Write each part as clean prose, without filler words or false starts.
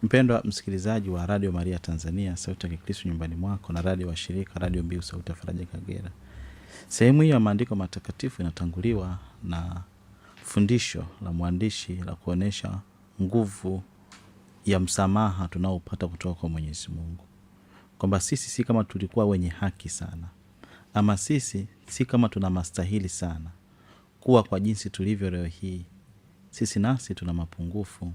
Mpendwa msikilizaji wa Radio Maria Tanzania, sauti ya Kristo nyumbani mwako, na radio wa shirika Radio Mbiu sauti ya Faraja Kagera. Sehemu hii ya maandiko matakatifu inatanguliwa na fundisho la mwandishi la kuonesha nguvu ya msamaha tunaopata kutoka kwa Mwenyezi Mungu. Kwamba sisi si kama tulikuwa wenye haki sana, ama sisi si kama tuna mastahili sana kuwa kwa jinsi tulivyo leo hii. Sisi nasi tuna mapungufu.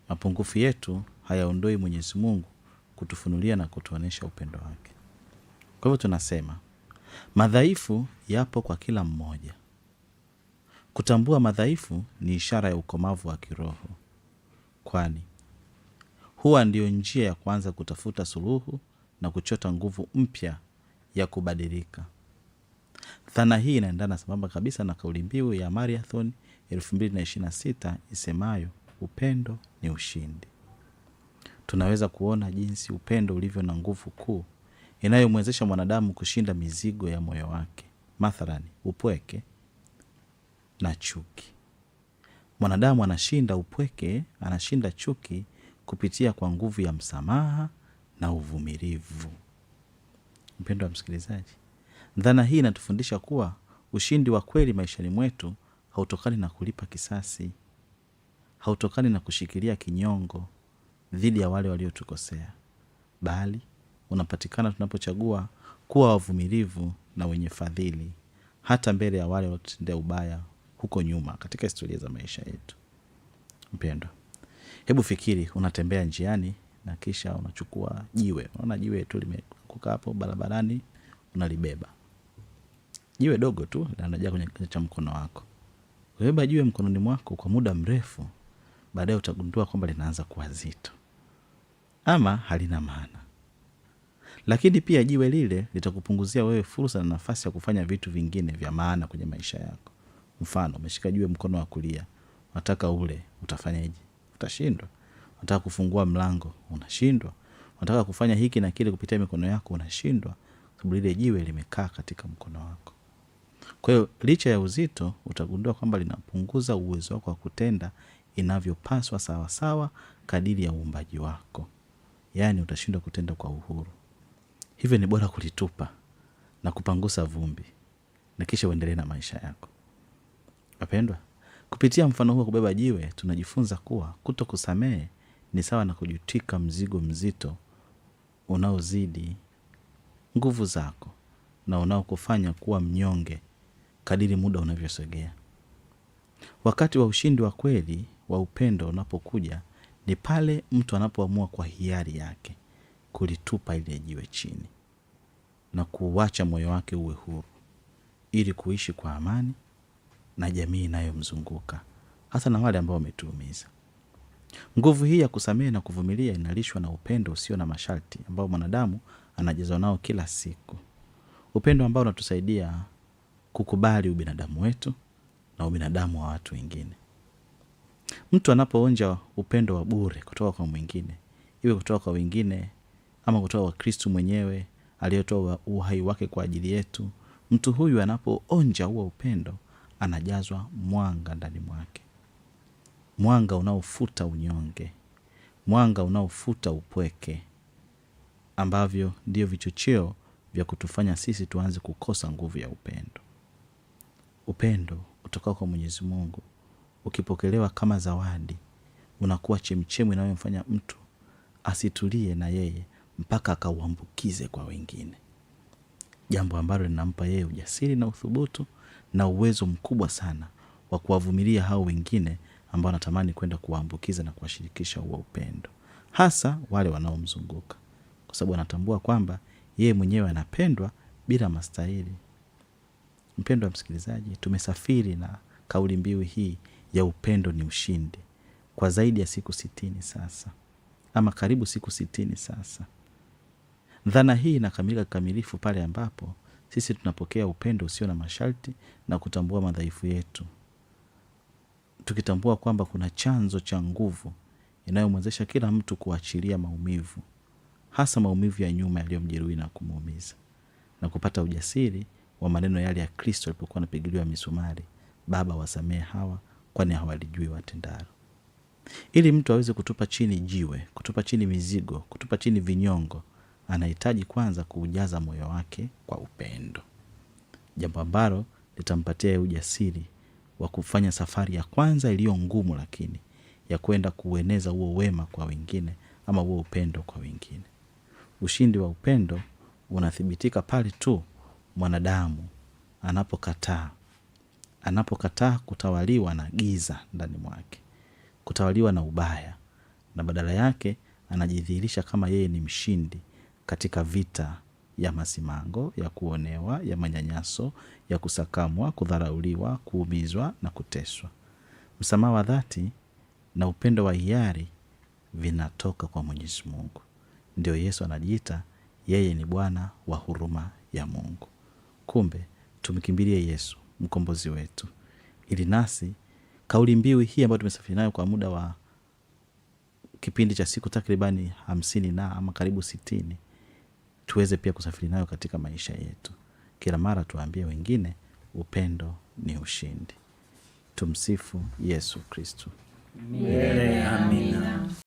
Mapungufu yetu hayaondoi Mwenyezi Mungu kutufunulia na kutuonesha upendo wake. Kwa hivyo tunasema madhaifu yapo kwa kila mmoja. Kutambua madhaifu ni ishara ya ukomavu wa kiroho, kwani huwa ndio njia ya kwanza kutafuta suluhu na kuchota nguvu mpya ya kubadilika. Dhana hii inaendana sambamba kabisa na kauli mbiu ya Marathon 2026 isemayo upendo ni ushindi. Tunaweza kuona jinsi upendo ulivyo na nguvu kuu inayomwezesha mwanadamu kushinda mizigo ya moyo wake, mathalani upweke na chuki. Mwanadamu anashinda upweke, anashinda chuki kupitia kwa nguvu ya msamaha na uvumilivu. Mpendwa msikilizaji, dhana hii inatufundisha kuwa ushindi wa kweli maishani mwetu hautokani na kulipa kisasi, hautokani na kushikilia kinyongo dhidi ya wale waliotukosea, bali unapatikana tunapochagua kuwa wavumilivu na wenye fadhili hata mbele ya wale waliotutendea ubaya huko nyuma katika historia za maisha yetu. Mpendwa, hebu fikiri unatembea njiani na kisha unachukua jiwe. Unaona jiwe tu limeanguka hapo barabarani, unalibeba. Jiwe dogo tu linajaa kwenye kiganja cha mkono wako. Ubeba jiwe mkononi mwako kwa muda mrefu, baadaye utagundua kwamba linaanza kuwa zito ama halina maana. Lakini pia jiwe lile litakupunguzia wewe fursa na nafasi ya kufanya vitu vingine vya maana kwenye maisha yako. Mfano, umeshika jiwe mkono wa kulia, unataka ule, utafanyaje? Utashindwa. Unataka kufungua mlango, unashindwa. Unataka kufanya hiki na kile kupitia mikono yako, unashindwa, sababu lile jiwe limekaa katika mkono wako. Kwa hiyo licha ya uzito, utagundua kwamba linapunguza uwezo wako wa kutenda inavyopaswa sawa sawa kadiri ya uumbaji wako. Yaani utashindwa kutenda kwa uhuru. Hivyo ni bora kulitupa na kupangusa vumbi na kisha uendelee na maisha yako. Wapendwa, kupitia mfano huu kubeba jiwe, tunajifunza kuwa kutokusamehe ni sawa na kujitwika mzigo mzito unaozidi nguvu zako na unaokufanya kuwa mnyonge kadiri muda unavyosogea. Wakati wa ushindi wa kweli wa upendo unapokuja ni pale mtu anapoamua kwa hiari yake kulitupa ile jiwe chini na kuacha moyo wake uwe huru ili kuishi kwa amani na jamii inayomzunguka, hata na wale ambao wametuumiza. Nguvu hii ya kusamehe na kuvumilia inalishwa na upendo usio na masharti ambao mwanadamu anajazwa nao kila siku. Upendo ambao unatusaidia kukubali ubinadamu wetu na ubinadamu wa watu wengine. Mtu anapoonja upendo wa bure kutoka kwa mwingine, iwe kutoka kwa wengine ama kutoka kwa Kristo mwenyewe aliyetoa uhai wake kwa ajili yetu, mtu huyu anapoonja huo upendo anajazwa mwanga ndani mwake. Mwanga unaofuta unyonge, mwanga unaofuta upweke, ambavyo ndio vichocheo vya kutufanya sisi tuanze kukosa nguvu ya upendo. Upendo kutoka kwa Mwenyezi Mungu ukipokelewa kama zawadi, unakuwa chemchemi inayomfanya mtu asitulie na yeye mpaka akauambukize kwa wengine. Jambo ambalo linampa yeye ujasiri na uthubutu na uwezo mkubwa sana wa kuwavumilia hao wengine ambao anatamani kwenda kuwaambukiza na kuwashirikisha huo upendo, hasa wale wanaomzunguka, kwa sababu anatambua kwamba yeye mwenyewe anapendwa bila mastahili. Mpendwa msikilizaji, tumesafiri na kauli mbiu hii ya upendo ni ushindi kwa zaidi ya siku 60 sasa, ama karibu siku 60 sasa. Dhana hii inakamilika kikamilifu pale ambapo sisi tunapokea upendo usio na masharti na kutambua madhaifu yetu, tukitambua kwamba kuna chanzo cha nguvu inayomwezesha kila mtu kuachilia maumivu, hasa maumivu ya nyuma yaliyomjeruhi na kumuumiza, na kupata ujasiri wa maneno yale ya Kristo alipokuwa anapigiliwa misumari: Baba, wasamehe hawa kwani hawalijui watendalo. Ili mtu aweze kutupa chini jiwe, kutupa chini mizigo, kutupa chini vinyongo, anahitaji kwanza kuujaza moyo wake kwa upendo, jambo ambalo litampatia ujasiri wa kufanya safari ya kwanza iliyo ngumu, lakini ya kwenda kueneza huo wema kwa wengine, ama huo upendo kwa wengine. Ushindi wa upendo unathibitika pale tu mwanadamu anapokataa kutawaliwa na giza ndani mwake, kutawaliwa na ubaya, na badala yake anajidhihirisha kama yeye ni mshindi katika vita ya masimango, ya kuonewa, ya manyanyaso, ya kusakamwa, kudharauliwa, kuumizwa na kuteswa. Msamaha wa dhati na upendo wa hiari vinatoka kwa Mwenyezi Mungu. Ndio Yesu anajiita yeye ni Bwana wa huruma ya Mungu. Kumbe tumkimbilie Yesu mkombozi wetu, ili nasi kauli mbiu hii ambayo tumesafiri nayo kwa muda wa kipindi cha siku takribani 50 na ama karibu 60, tuweze pia kusafiri nayo katika maisha yetu. Kila mara tuambie wengine upendo ni ushindi. Tumsifu Yesu Kristo. Milele amina.